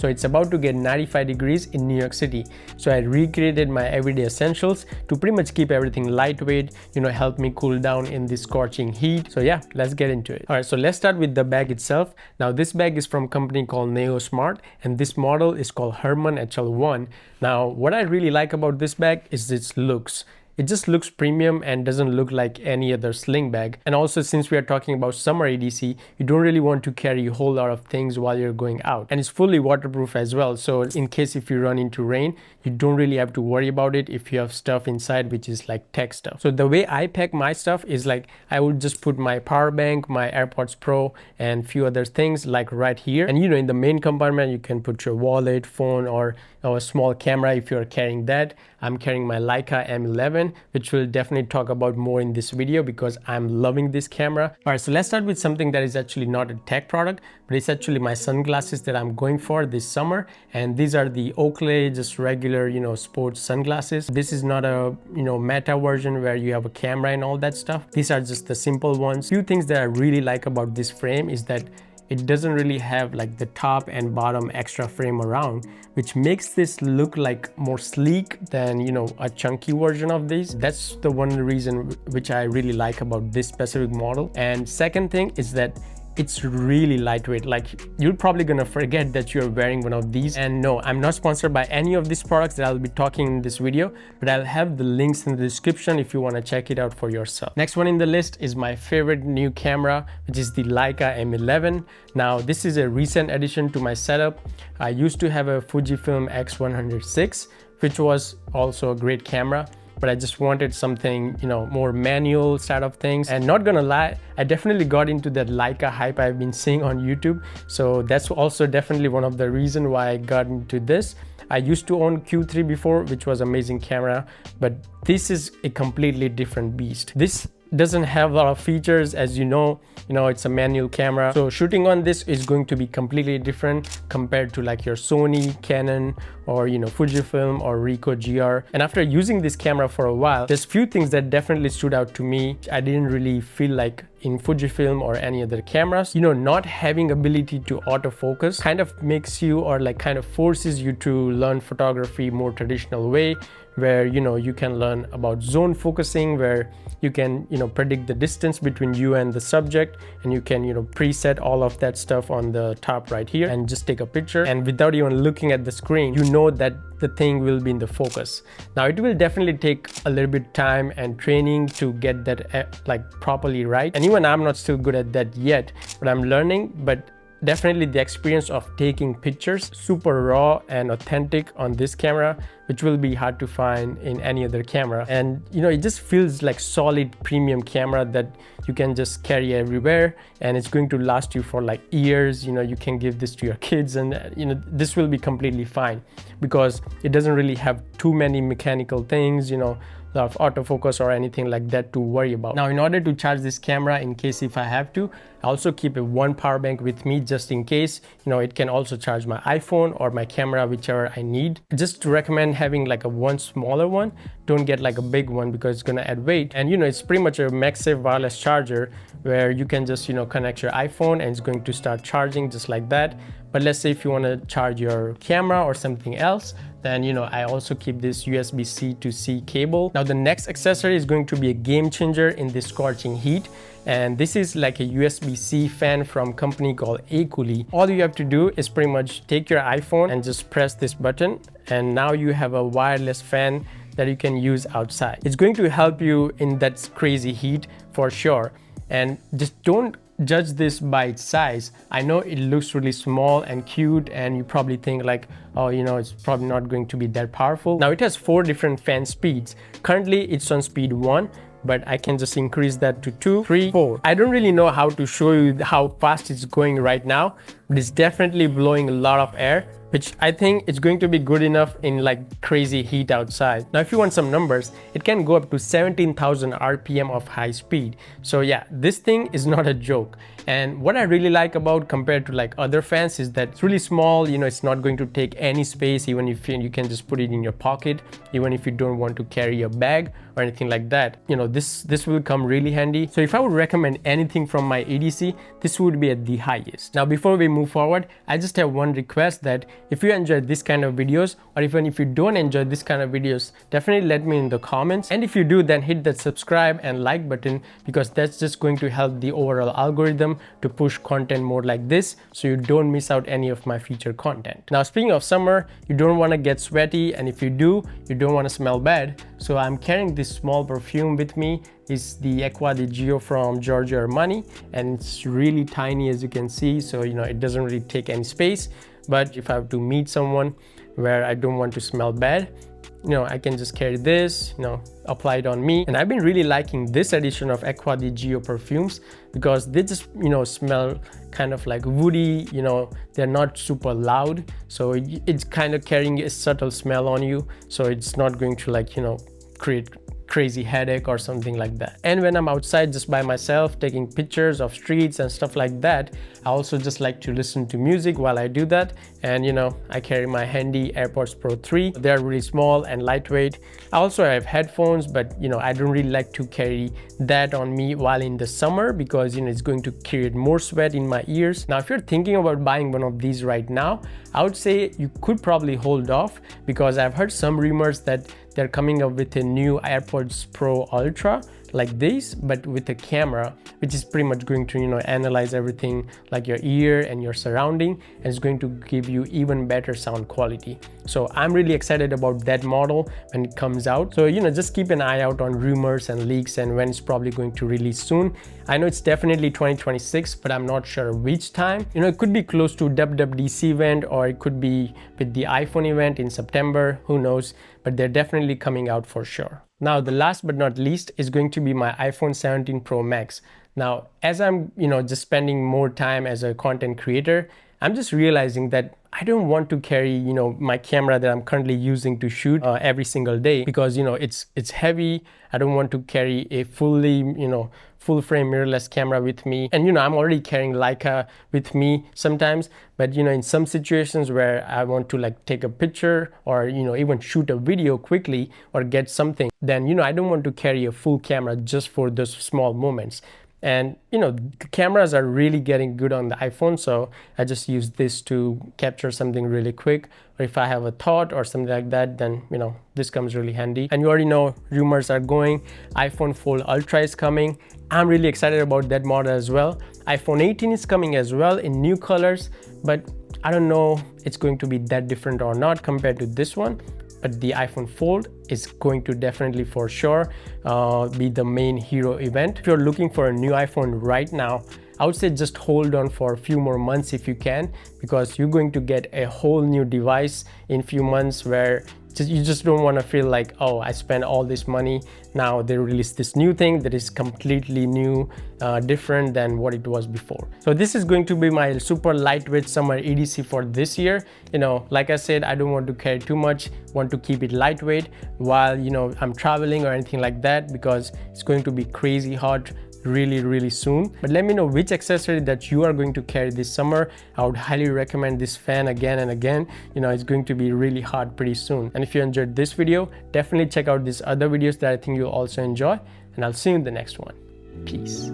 So it's about to get 95 degrees in New York City. So I recreated my everyday essentials to pretty much keep everything lightweight, help me cool down in this scorching heat. So yeah, let's get into it. All right, so let's start with the bag itself. Now this bag is from a company called Neo Smart, and this model is called Herman HL1. Now what I really like about this bag is its looks. It just looks premium and doesn't look like any other sling bag. And also, since we are talking about summer EDC, you don't really want to carry a whole lot of things while you're going out. And it's fully waterproof as well. So in case if you run into rain, you don't really have to worry about it if you have stuff inside, which is like tech stuff. So the way I pack my stuff is like, I would just put my power bank, my AirPods Pro, and few other things like right here. And in the main compartment, you can put your wallet, phone, or a small camera if you're carrying that. I'm carrying my Leica M11, which we'll definitely talk about more in this video because I'm loving this camera. All right, so let's start with something that is actually not a tech product, but it's actually my sunglasses that I'm going for this summer. And these are the Oakley, just regular, sports sunglasses. This is not a, meta version where you have a camera and all that stuff. These are just the simple ones. Few things that I really like about this frame is that it doesn't really have like the top and bottom extra frame around, which makes this look like more sleek than, a chunky version of these. That's the one reason which I really like about this specific model. And second thing is that it's really lightweight. Like, you're probably gonna forget that you're wearing one of these. And no, I'm not sponsored by any of these products that I'll be talking in this video, but I'll have the links in the description if you want to check it out for yourself. Next one in the list is my favorite new camera, which is the Leica M11. Now this is a recent addition to my setup. I used to have a Fujifilm X106, which was also a great camera, but I just wanted something, more manual side of things. And not gonna lie, I definitely got into that Leica hype I've been seeing on YouTube. So that's also definitely one of the reasons why I got into this. I used to own Q3 before, which was amazing camera, but this is a completely different beast. This doesn't have a lot of features, as it's a manual camera. So shooting on this is going to be completely different compared to like your Sony, Canon, or Fujifilm or Ricoh GR. And after using this camera for a while, there's few things that definitely stood out to me. I didn't really feel like in Fujifilm or any other cameras, not having ability to autofocus kind of makes you, or like kind of forces you to learn photography more traditional way, where you can learn about zone focusing, where you can predict the distance between you and the subject, and you can preset all of that stuff on the top right here and just take a picture, and without even looking at the screen, that the thing will be in the focus. Now it will definitely take a little bit time and training to get that like properly right, and even I'm not still good at that yet, but I'm learning. But definitely the experience of taking pictures super raw and authentic on this camera, which will be hard to find in any other camera. And it just feels like solid premium camera that you can just carry everywhere, and it's going to last you for like years. You can give this to your kids, and this will be completely fine because it doesn't really have too many mechanical things, of autofocus or anything like that to worry about. Now, in order to charge this camera, in case if I have to, I also keep one power bank with me just in case. It can also charge my iPhone or my camera, whichever I need. Just to recommend having like one smaller one. Don't get like a big one because it's gonna add weight. And it's pretty much a MagSafe wireless charger where you can just connect your iPhone and it's going to start charging just like that. But let's say if you want to charge your camera or something else, then I also keep this USB-C to C cable. Now the next accessory is going to be a game changer in this scorching heat, and this is like a USB-C fan from a company called Equally. All you have to do is pretty much take your iPhone and just press this button, and now you have a wireless fan that you can use outside. It's going to help you in that crazy heat for sure. And just don't judge this by its size. I know it looks really small and cute, and you probably think like, oh, it's probably not going to be that powerful. Now it has 4 different fan speeds. Currently it's on speed 1, but I can just increase that to 2, 3, 4. I don't really know how to show you how fast it's going right now, but it's definitely blowing a lot of air, which I think it's going to be good enough in like crazy heat outside. Now, if you want some numbers, it can go up to 17,000 RPM of high speed. So yeah, this thing is not a joke. And what I really like about compared to like other fans is that it's really small, it's not going to take any space, even if you can just put it in your pocket, even if you don't want to carry a bag or anything like that. This will come really handy. So if I would recommend anything from my EDC, this would be at the highest. Now, before we move forward, I just have one request that If you enjoyed this kind of videos, or even if you don't enjoy this kind of videos, definitely let me in the comments. And if you do, then hit that subscribe and like button, because that's just going to help the overall algorithm to push content more like this, so you don't miss out any of my future content. Now, speaking of summer, you don't want to get sweaty, and if you do, you don't want to smell bad. So I'm carrying this small perfume with me. It's the Acqua di Gio from Giorgio Armani, and it's really tiny, as you can see, so it doesn't really take any space. But if I have to meet someone where I don't want to smell bad, I can just carry this, apply it on me. And I've been really liking this edition of Acqua di Gio perfumes, because they just smell kind of like woody. They're not super loud, so it's kind of carrying a subtle smell on you, so it's not going to create crazy headache or something like that. And when I'm outside just by myself taking pictures of streets and stuff like that, I also just like to listen to music while I do that. And I carry my handy AirPods Pro 3. They're really small and lightweight. I also have headphones, but I don't really like to carry that on me while in the summer, because it's going to create more sweat in my ears. Now, if you're thinking about buying one of these right now, I would say you could probably hold off, because I've heard some rumors that they're coming up with a new AirPods Pro Ultra like this, but with a camera, which is pretty much going to analyze everything like your ear and your surrounding, and it's going to give you even better sound quality. So I'm really excited about that model when it comes out. So just keep an eye out on rumors and leaks and when it's probably going to release soon. I know it's definitely 2026, but I'm not sure which time. It could be close to WWDC event, or it could be with the iPhone event in September, who knows, but they're definitely coming out for sure. Now, the last but not least is going to be my iPhone 17 Pro Max. Now, as I'm just spending more time as a content creator, I'm just realizing that I don't want to carry my camera that I'm currently using to shoot every single day, because it's heavy. I don't want to carry a fully full frame mirrorless camera with me. And I'm already carrying Leica with me sometimes, but in some situations where I want to take a picture or even shoot a video quickly or get something, then I don't want to carry a full camera just for those small moments. And the cameras are really getting good on the iPhone, so I just use this to capture something really quick, or if I have a thought or something like that, then this comes really handy. And you already know rumors are going, iPhone Fold Ultra is coming. I'm really excited about that model as well. iPhone 18 is coming as well in new colors, but I don't know it's going to be that different or not compared to this one. But the iPhone Fold is going to definitely for sure be the main hero event. If you're looking for a new iPhone right now, I would say just hold on for a few more months if you can, because you're going to get a whole new device in a few months where you just don't want to feel like, oh, I spent all this money, now they release this new thing that is completely new, different than what it was before. So this is going to be my super lightweight summer EDC for this year. Like I said, I don't want to carry too much, want to keep it lightweight while I'm traveling or anything like that, because it's going to be crazy hot really soon. But let me know which accessory that you are going to carry this summer. I would highly recommend this fan again and again. It's going to be really hot pretty soon. And if you enjoyed this video, definitely check out these other videos that I think you'll also enjoy, and I'll see you in the next one. Peace.